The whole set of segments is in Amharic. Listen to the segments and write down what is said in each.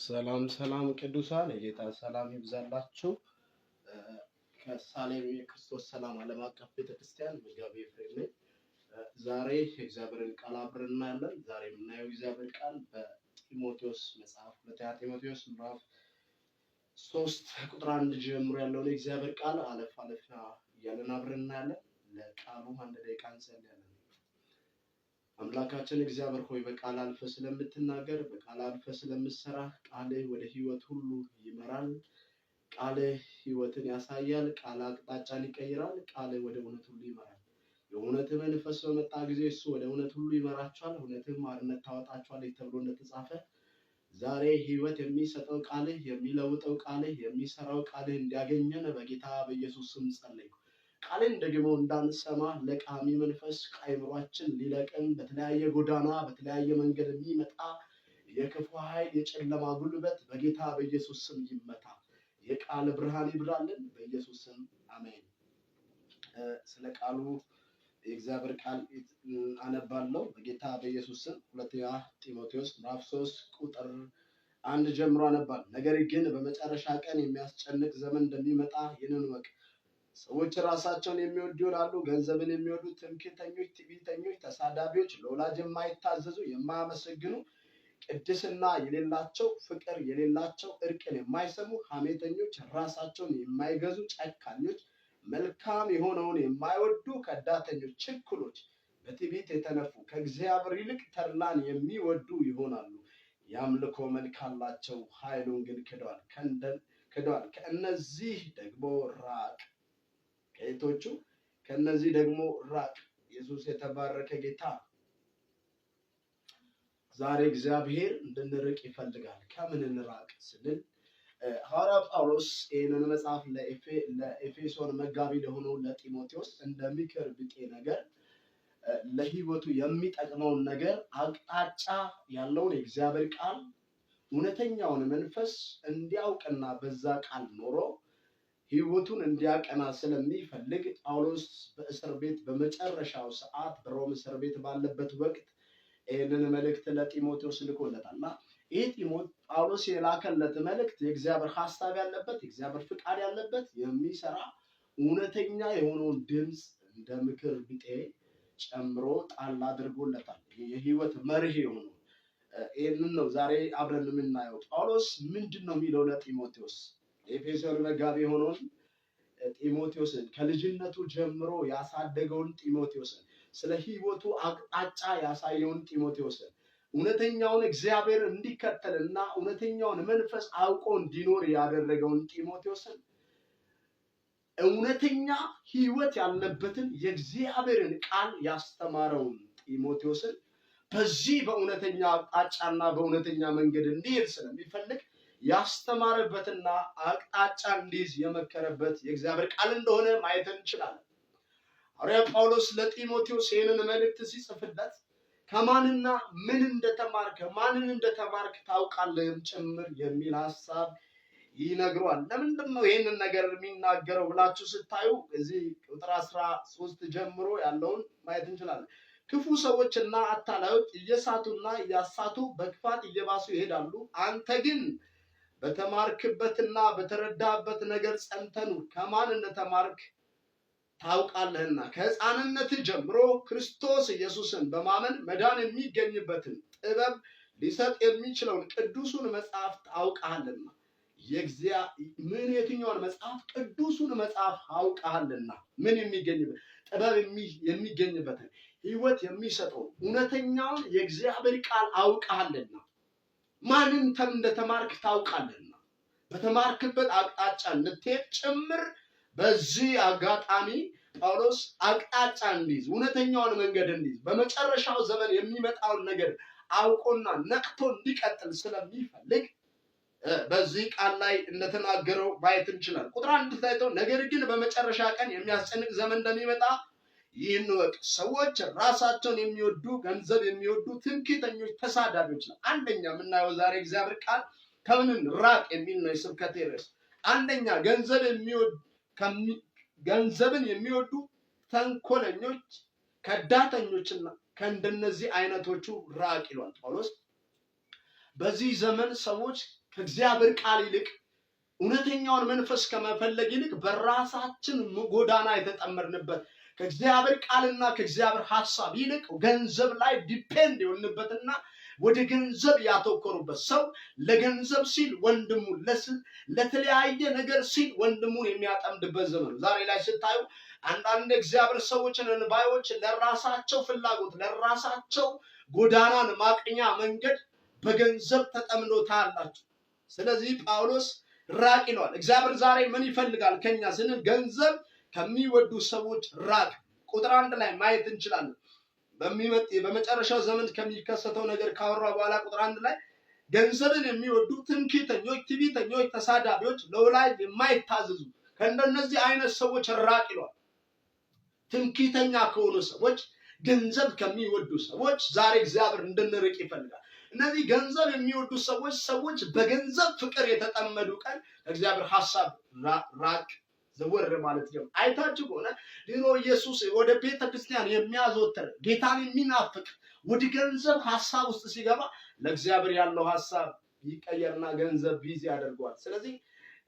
ሰላም ሰላም ቅዱሳን የጌታ ሰላም ይብዛላችሁ። ከሳሌም የክርስቶስ ሰላም ዓለም አቀፍ ቤተክርስቲያን መጋቢ ኤፍሬም ነኝ። ዛሬ የእግዚአብሔርን ቃል አብረን እናያለን። ዛሬ የምናየው እግዚአብሔር ቃል በጢሞቴዎስ መጽሐፍ ሁለተኛ ጢሞቴዎስ ምዕራፍ 3 ቁጥር 1 ጀምሮ ያለውን የእግዚአብሔር ቃል አለፍ እያለን አብረን እናያለን። ለቃሉ አንድ ደቂቃ እንጸልያለን። አምላካችን እግዚአብሔር ሆይ በቃል አልፈ ስለምትናገር በቃል አልፈ ስለምትሰራ ቃልህ ወደ ህይወት ሁሉ ይመራል። ቃልህ ህይወትን ያሳያል። ቃል አቅጣጫን ይቀይራል። ቃልህ ወደ እውነት ሁሉ ይመራል። የእውነት መንፈስ በመጣ ጊዜ እሱ ወደ እውነት ሁሉ ይመራቸዋል። እውነትም አርነት ታወጣቸዋለች ተብሎ እንደተጻፈ ዛሬ ህይወት የሚሰጠው ቃልህ፣ የሚለውጠው ቃልህ፣ የሚሰራው ቃልህ እንዲያገኘን በጌታ በኢየሱስ ስም ጸለይኩ። ቃልን ደግሞ እንዳንሰማ ለቃሚ መንፈስ ከአእምሯችን ሊለቅም በተለያየ ጎዳና በተለያየ መንገድ የሚመጣ የክፉ ኃይል የጨለማ ጉልበት በጌታ በኢየሱስ ስም ይመታ። የቃል ብርሃን ይብራልን በኢየሱስ ስም አሜን። ስለ ቃሉ የእግዚአብሔር ቃል አነባለሁ በጌታ በኢየሱስ ስም። ሁለተኛ ጢሞቴዎስ ምዕራፍ 3 ቁጥር 1 ጀምሮ አነባለሁ። ነገር ግን በመጨረሻ ቀን የሚያስጨንቅ ዘመን እንደሚመጣ ይህንን እወቅ። ሰዎች ራሳቸውን የሚወዱ ይሆናሉ፣ ገንዘብን የሚወዱ፣ ትምክህተኞች፣ ትዕቢተኞች፣ ተሳዳቢዎች፣ ለወላጅ የማይታዘዙ፣ የማያመሰግኑ፣ ቅድስና የሌላቸው፣ ፍቅር የሌላቸው፣ እርቅን የማይሰሙ፣ ሐሜተኞች፣ ራሳቸውን የማይገዙ፣ ጨካኞች፣ መልካም የሆነውን የማይወዱ፣ ከዳተኞች፣ ችኩሎች፣ በትዕቢት የተነፉ፣ ከእግዚአብሔር ይልቅ ተድላን የሚወዱ ይሆናሉ። የአምልኮ መልክ አላቸው፣ ኃይሉን ግን ክደዋል። ከእነዚህ ደግሞ ራቅ። ከእህቶቹ ከነዚህ ደግሞ ራቅ። ኢየሱስ የተባረከ ጌታ። ዛሬ እግዚአብሔር እንድንርቅ ይፈልጋል። ከምን እንራቅ ስንል ሐዋርያ ጳውሎስ ይህንን መጽሐፍ ለኤፌሶን መጋቢ ለሆነው ለጢሞቴዎስ እንደ ምክር ቢጤ ነገር ለህይወቱ የሚጠቅመውን ነገር አቅጣጫ ያለውን የእግዚአብሔር ቃል እውነተኛውን መንፈስ እንዲያውቅና በዛ ቃል ኖሮ ህይወቱን እንዲያቀና ስለሚፈልግ ጳውሎስ በእስር ቤት በመጨረሻው ሰዓት በሮም እስር ቤት ባለበት ወቅት ይህንን መልእክት ለጢሞቴዎስ ልኮለታልና ይህ ጳውሎስ የላከለት መልእክት የእግዚአብሔር ሐሳብ ያለበት የእግዚአብሔር ፍቃድ ያለበት የሚሰራ እውነተኛ የሆነውን ድምፅ እንደ ምክር ቢጤ ጨምሮ ጣል አድርጎለታል። የህይወት መርህ የሆነው ይህንን ነው ዛሬ አብረን የምናየው። ጳውሎስ ምንድን ነው የሚለው ለጢሞቴዎስ? ኤፌሶን መጋቢ የሆነውን ጢሞቴዎስን ከልጅነቱ ጀምሮ ያሳደገውን ጢሞቴዎስን ስለ ህይወቱ አቅጣጫ ያሳየውን ጢሞቴዎስን እውነተኛውን እግዚአብሔር እንዲከተልና እውነተኛውን መንፈስ አውቆ እንዲኖር ያደረገውን ጢሞቴዎስን እውነተኛ ህይወት ያለበትን የእግዚአብሔርን ቃል ያስተማረውን ጢሞቴዎስን በዚህ በእውነተኛ አቅጣጫና በእውነተኛ መንገድ እንዲሄድ ስለሚፈልግ ያስተማረበትና አቅጣጫ እንዲይዝ የመከረበት የእግዚአብሔር ቃል እንደሆነ ማየት እንችላለን። ሐዋርያ ጳውሎስ ለጢሞቴዎስ ይህንን መልእክት ሲጽፍለት ከማንና ማንን እንደተማርክ ታውቃለህም ጭምር የሚል ሐሳብ ይነግረዋል። ለምንድን ነው ይህንን ነገር የሚናገረው ብላችሁ ስታዩ እዚህ ቁጥር 13 ጀምሮ ያለውን ማየት እንችላለን። ክፉ ሰዎችና አታላዮች እየሳቱና እያሳቱ በክፋት እየባሱ ይሄዳሉ። አንተ ግን በተማርክበትና በተረዳህበት ነገር ጸንተህ ኑር። ከማን እንደተማርክ ታውቃለህና ከሕፃንነት ጀምሮ ክርስቶስ ኢየሱስን በማመን መዳን የሚገኝበትን ጥበብ ሊሰጥ የሚችለውን ቅዱሱን መጽሐፍ ታውቃለህና የትኛውን መጽሐፍ? ቅዱሱን መጽሐፍ አውቃለህና ምን የሚገኝበት ጥበብ የሚገኝበትን ህይወት የሚሰጠው እውነተኛውን የእግዚአብሔር ቃል አውቃለህና ማንን እንደተማርክ ታውቃለህና በተማርክበት አቅጣጫ እንድትሄድ ጭምር በዚህ አጋጣሚ ጳውሎስ አቅጣጫ እንዲይዝ እውነተኛውን መንገድ እንዲይዝ በመጨረሻው ዘመን የሚመጣውን ነገር አውቆና ነቅቶ እንዲቀጥል ስለሚፈልግ በዚህ ቃል ላይ እንደተናገረው ማየት እንችላለን። ቁጥር 1 ላይ ነገር ግን በመጨረሻ ቀን የሚያስጨንቅ ዘመን እንደሚመጣ ይህን እወቅ። ሰዎች ራሳቸውን የሚወዱ፣ ገንዘብ የሚወዱ፣ ትምክህተኞች፣ ተሳዳቢዎች ነው። አንደኛ የምናየው ዛሬ እግዚአብሔር ቃል ከምን ራቅ የሚል ነው የስብከቴ ርዕስ። አንደኛ ገንዘብን የሚወዱ ተንኮለኞች፣ ከዳተኞችና ከእንደነዚህ አይነቶቹ ራቅ ይሏል ጳውሎስ። በዚህ ዘመን ሰዎች ከእግዚአብሔር ቃል ይልቅ እውነተኛውን መንፈስ ከመፈለግ ይልቅ በራሳችን ጎዳና የተጠመርንበት ከእግዚአብሔር ቃልና ከእግዚአብሔር ሐሳብ ይልቅ ገንዘብ ላይ ዲፔንድ የሆንበትና ወደ ገንዘብ ያተኮሩበት ሰው ለገንዘብ ሲል ወንድሙን ለተለያየ ነገር ሲል ወንድሙን የሚያጠምድበት ዘመን ዛሬ ላይ ስታዩ አንዳንድ እግዚአብሔር ሰዎችን እንባዮች ለራሳቸው ፍላጎት ለራሳቸው ጎዳናን ማቅኛ መንገድ በገንዘብ ተጠምዶ ታያላችሁ። ስለዚህ ጳውሎስ ራቅ ይለዋል። እግዚአብሔር ዛሬ ምን ይፈልጋል ከኛ ስንል ገንዘብ ከሚወዱ ሰዎች ራቅ። ቁጥር 1 ላይ ማየት እንችላለን። በመጨረሻው ዘመን ከሚከሰተው ነገር ካወራ በኋላ ቁጥር 1 ላይ ገንዘብን የሚወዱ ትምክህተኞች፣ ትዕቢተኞች፣ ተሳዳቢዎች፣ ለወላጅ የማይታዘዙ ከእንደነዚህ አይነት ሰዎች ራቅ ይለዋል። ትምክህተኛ ከሆኑ ሰዎች፣ ገንዘብ ከሚወዱ ሰዎች ዛሬ እግዚአብሔር እንድንርቅ ይፈልጋል። እነዚህ ገንዘብ የሚወዱ ሰዎች በገንዘብ ፍቅር የተጠመዱ ቀን እግዚአብሔር ሐሳብ ራቅ ዘወር ማለት ነው። አይታችሁ ከሆነ ድሮ ኢየሱስ ወደ ቤተ ክርስቲያን የሚያዘወትር ጌታን የሚናፍቅ ወደ ገንዘብ ሐሳብ ውስጥ ሲገባ ለእግዚአብሔር ያለው ሐሳብ ይቀየርና ገንዘብ ቢዚ ያደርገዋል። ስለዚህ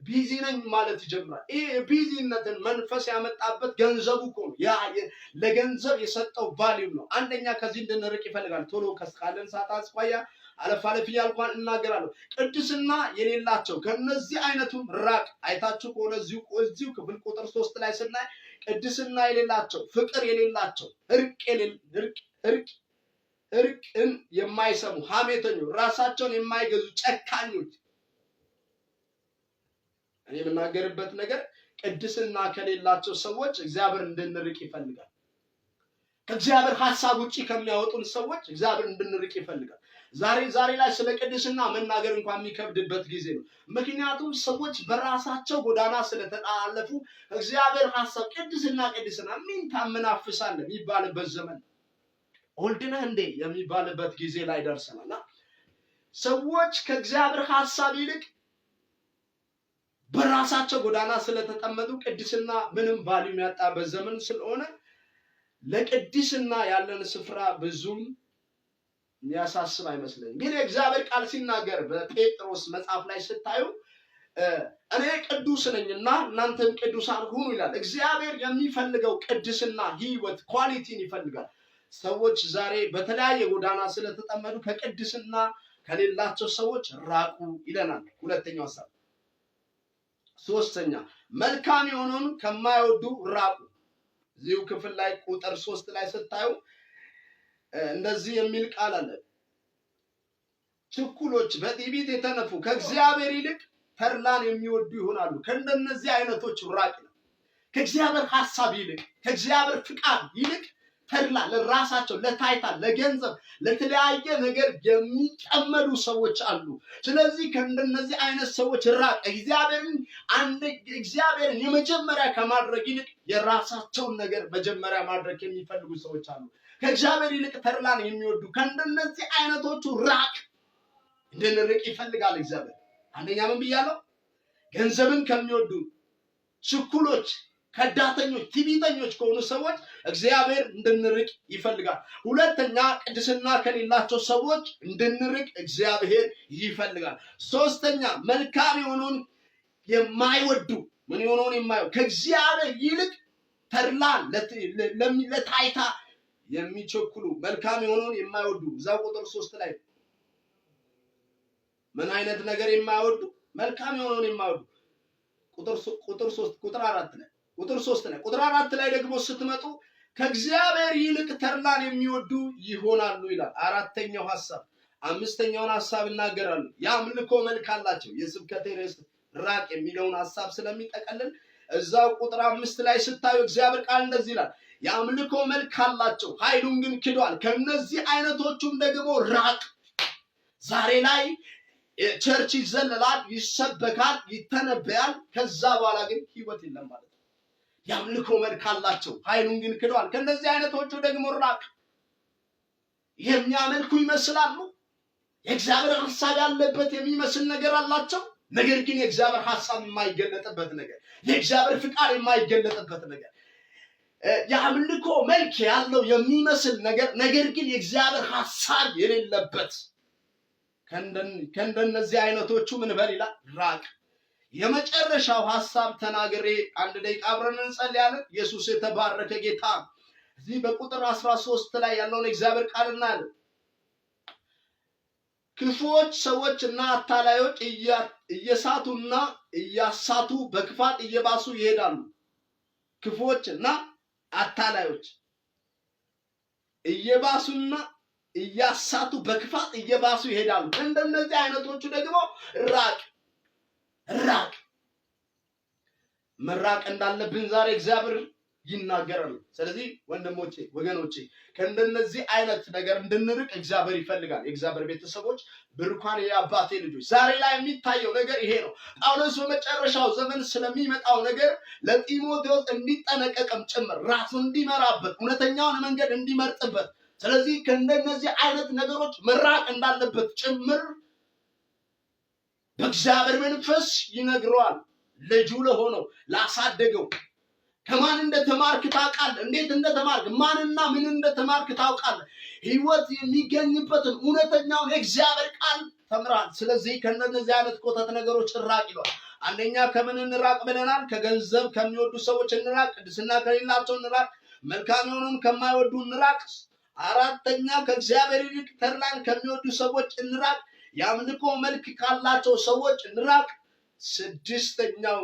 ቢዚ ነኝ ማለት ይጀምራል። ይሄ ቢዚነትን መንፈስ ያመጣበት ገንዘቡ እኮ ነው። ያ ለገንዘብ የሰጠው ቫልዩ ነው። አንደኛ ከዚህ እንድንርቅ ይፈልጋል። ቶሎ ካለን ሰዓት አስፋያ አለፍ እያልኳን እናገራለሁ። ቅድስና የሌላቸው ከነዚህ አይነቱም ራቅ። አይታችሁ ከሆነ እዚሁ ክፍል ቁጥር 3 ላይ ስናይ ቅድስና የሌላቸው፣ ፍቅር የሌላቸው፣ እርቅን የማይሰሙ፣ ሐሜተኞች፣ ራሳቸውን የማይገዙ፣ ጨካኞች። እኔ የምናገርበት ነገር ቅድስና ከሌላቸው ሰዎች እግዚአብሔር እንድንርቅ ይፈልጋል። ከእግዚአብሔር ሐሳብ ውጪ ከሚያወጡን ሰዎች እግዚአብሔር እንድንርቅ ይፈልጋል። ዛሬ ላይ ስለ ቅድስና መናገር እንኳን የሚከብድበት ጊዜ ነው። ምክንያቱም ሰዎች በራሳቸው ጎዳና ስለተጣለፉ እግዚአብሔር ሐሳብ ቅድስና ምን ታመናፍሳለህ የሚባልበት ዘመን ኦልድነህ እንዴ የሚባልበት ጊዜ ላይ ደርሰናልና ሰዎች ከእግዚአብሔር ሐሳብ ይልቅ በራሳቸው ጎዳና ስለተጠመዱ ቅድስና ምንም ቫልዩ ያጣበት ዘመን ስለሆነ ለቅድስና ያለን ስፍራ ብዙም የሚያሳስብ አይመስለኝም። ግን የእግዚአብሔር ቃል ሲናገር በጴጥሮስ መጽሐፍ ላይ ስታዩ እኔ ቅዱስ ነኝና እናንተም ቅዱሳን ሁኑ ይላል። እግዚአብሔር የሚፈልገው ቅድስና ህይወት ኳሊቲን ይፈልጋል። ሰዎች ዛሬ በተለያየ ጎዳና ስለተጠመዱ ከቅድስና ከሌላቸው ሰዎች ራቁ ይለናል። ሁለተኛው ሐሳብ። ሶስተኛ መልካም የሆነውን ከማይወዱ ራቁ። እዚሁ ክፍል ላይ ቁጥር 3 ላይ ስታዩ እንደዚህ የሚል ቃል አለ። ችኩሎች፣ በትዕቢት የተነፉ፣ ከእግዚአብሔር ይልቅ ተድላን የሚወዱ ይሆናሉ። ከእንደነዚህ አይነቶች ራቅ ነው። ከእግዚአብሔር ሐሳብ ይልቅ ከእግዚአብሔር ፍቃድ ይልቅ ተድላ ለራሳቸው ለታይታ ለገንዘብ ለተለያየ ነገር የሚጠመዱ ሰዎች አሉ። ስለዚህ ከእንደነዚህ አይነት ሰዎች ራቅ። እግዚአብሔርን የመጀመሪያ ከማድረግ ይልቅ የራሳቸውን ነገር መጀመሪያ ማድረግ የሚፈልጉ ሰዎች አሉ። ከእግዚአብሔር ይልቅ ተድላን የሚወዱ ከእንደነዚህ አይነቶቹ ራቅ። እንድንርቅ ይፈልጋል እግዚአብሔር። አንደኛ ምን ብያለሁ? ገንዘብን ከሚወዱ ችኩሎች፣ ከዳተኞች፣ ትዕቢተኞች ከሆኑ ሰዎች እግዚአብሔር እንድንርቅ ይፈልጋል። ሁለተኛ ቅድስና ከሌላቸው ሰዎች እንድንርቅ እግዚአብሔር ይፈልጋል። ሶስተኛ መልካም የሆነውን የማይወዱ ምን የሆነውን የማይወዱ ከእግዚአብሔር ይልቅ ተድላን ለታይታ የሚቸኩሉ መልካም የሆነውን የማይወዱ እዛው ቁጥር 3 ላይ ምን አይነት ነገር የማይወዱ መልካም የሆነውን የማይወዱ ቁጥር 4 ላይ ቁጥር 4 ላይ ደግሞ ስትመጡ ከእግዚአብሔር ይልቅ ተድላን የሚወዱ ይሆናሉ ይላል። አራተኛው ሐሳብ። አምስተኛውን ሐሳብ እናገራለሁ። የአምልኮ መልክ አላቸው። የስብከቴ ርዕስ ራቅ የሚለውን ሐሳብ ስለሚጠቀልል እዛው ቁጥር 5 ላይ ስታዩ እግዚአብሔር ቃል እንደዚህ ይላል። የአምልኮ መልክ አላቸው፣ ኃይሉን ግን ክደዋል። ከነዚህ አይነቶቹም ደግሞ ራቅ። ዛሬ ላይ ቸርች ይዘለላል፣ ይሰበካል፣ ይተነበያል። ከዛ በኋላ ግን ህይወት የለም ማለት ነው። የአምልኮ መልክ አላቸው፣ ኃይሉን ግን ክደዋል። ከነዚህ አይነቶቹ ደግሞ ራቅ። የሚያመልኩ ይመስላሉ፣ የእግዚአብሔር ሐሳብ ያለበት የሚመስል ነገር አላቸው። ነገር ግን የእግዚአብሔር ሐሳብ የማይገለጥበት ነገር፣ የእግዚአብሔር ፍቃድ የማይገለጥበት ነገር፣ የአምልኮ መልክ ያለው የሚመስል ነገር ግን የእግዚአብሔር ሐሳብ የሌለበት ከእንደነዚህ አይነቶቹ ምን በል ይላል? ራቅ። የመጨረሻው ሐሳብ ተናግሬ አንድ ደቂቃ አብረን እንጸልያለን። ኢየሱስ የተባረከ ጌታ። እዚህ በቁጥር 13 ላይ ያለውን እግዚአብሔር ቃል እናያለን። ክፉዎች ሰዎችና አታላዮች እየሳቱና እያሳቱ በክፋት እየባሱ ይሄዳሉ። ክፉዎችና አታላዮች እየባሱና እያሳቱ በክፋት እየባሱ ይሄዳሉ። እንደነዚህ አይነቶቹ ደግሞ ራቅ። መራቅ እንዳለብን ዛሬ እግዚአብሔር ይናገራል። ስለዚህ ወንድሞቼ፣ ወገኖቼ ከእንደነዚህ አይነት ነገር እንድንርቅ እግዚአብሔር ይፈልጋል። የእግዚአብሔር ቤተሰቦች፣ ብሩካን የአባቴ ልጆች፣ ዛሬ ላይ የሚታየው ነገር ይሄ ነው። ጳውሎስ በመጨረሻው ዘመን ስለሚመጣው ነገር ለጢሞቴዎስ እንዲጠነቀቅም ጭምር ራሱ እንዲመራበት እውነተኛውን መንገድ እንዲመርጥበት፣ ስለዚህ ከእንደነዚህ አይነት ነገሮች መራቅ እንዳለበት ጭምር በእግዚአብሔር መንፈስ ይነግረዋል። ልጁ ለሆነው ላሳደገው ከማን እንደተማርክ ታውቃለህ። እንዴት እንደተማርክ ማንና ምን እንደተማርክ ታውቃለህ። ህይወት የሚገኝበትን እውነተኛውን የእግዚአብሔር ቃል ተምራል። ስለዚህ ከእነዚህ አይነት ኮተት ነገሮች ራቅ ይሏል። አንደኛ ከምን እንራቅ ብለናል? ከገንዘብ ከሚወዱ ሰዎች እንራቅ፣ ቅድስና ከሌላቸው እንራቅ፣ መልካም የሆኑን ከማይወዱ እንራቅ። አራተኛ ከእግዚአብሔር ይልቅ ተድላን ከሚወዱ ሰዎች እንራቅ፣ የአምልኮ መልክ ካላቸው ሰዎች እንራቅ። ስድስተኛው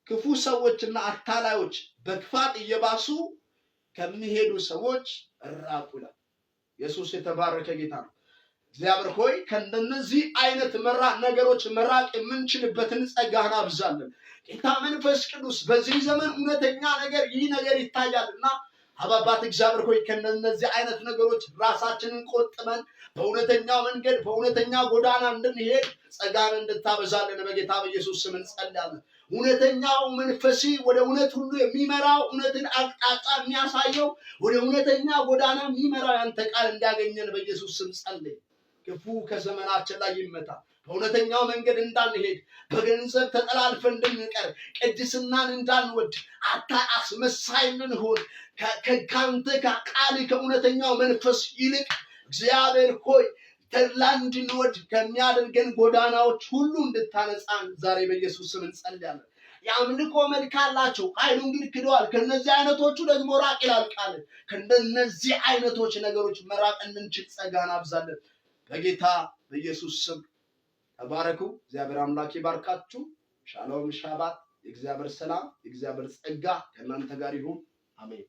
ክፉ ሰዎችና አታላዮች በክፋት እየባሱ ከሚሄዱ ሰዎች ራቁ ይላል። ኢየሱስ የተባረከ ጌታ ነው። እግዚአብሔር ሆይ ከእንደነዚህ አይነት ነገሮች መራቅ የምንችልበትን ጸጋህን አብዛለን። ጌታ መንፈስ ቅዱስ በዚህ ዘመን እውነተኛ ነገር ይህ ነገር ይታያልና አባባት እግዚአብሔር ሆይ ከእነዚህ አይነት ነገሮች ራሳችንን ቆጥበን በእውነተኛው መንገድ በእውነተኛ ጎዳና እንድንሄድ ጸጋን እንድታበዛልን በጌታ በኢየሱስ ስም እንጸልያለን። እውነተኛው መንፈስ ወደ እውነት ሁሉ የሚመራው እውነትን አቅጣጫ የሚያሳየው ወደ እውነተኛ ጎዳና የሚመራው ያንተ ቃል እንዲያገኘን በኢየሱስ ስም ጸልይ። ክፉ ከዘመናችን ላይ ይመታ። በእውነተኛው መንገድ እንዳንሄድ፣ በገንዘብ ተጠላልፈን እንድንቀር፣ ቅድስናን እንዳንወድ፣ አስመሳይ እንድንሆን ከአንተ ከቃል ከእውነተኛው መንፈስ ይልቅ እግዚአብሔር ሆይ ተድላ እንድንወድ ከሚያደርገን ጎዳናዎች ሁሉ እንድታነጻን ዛሬ በኢየሱስ ስም እንጸልያለን። የአምልኮ መልክ አላቸው፣ ኃይሉን ግን ክደዋል። ከነዚህ አይነቶቹ ደግሞ ራቅ ይላል ቃል። ከነዚህ አይነቶች ነገሮች መራቅ እንድንችል ጸጋን አብዛለን በጌታ በኢየሱስ ስም። ተባረኩ። እግዚአብሔር አምላክ ይባርካችሁ። ሻሎም ሻባት። የእግዚአብሔር ሰላም የእግዚአብሔር ጸጋ ከእናንተ ጋር ይሁን። አሜን።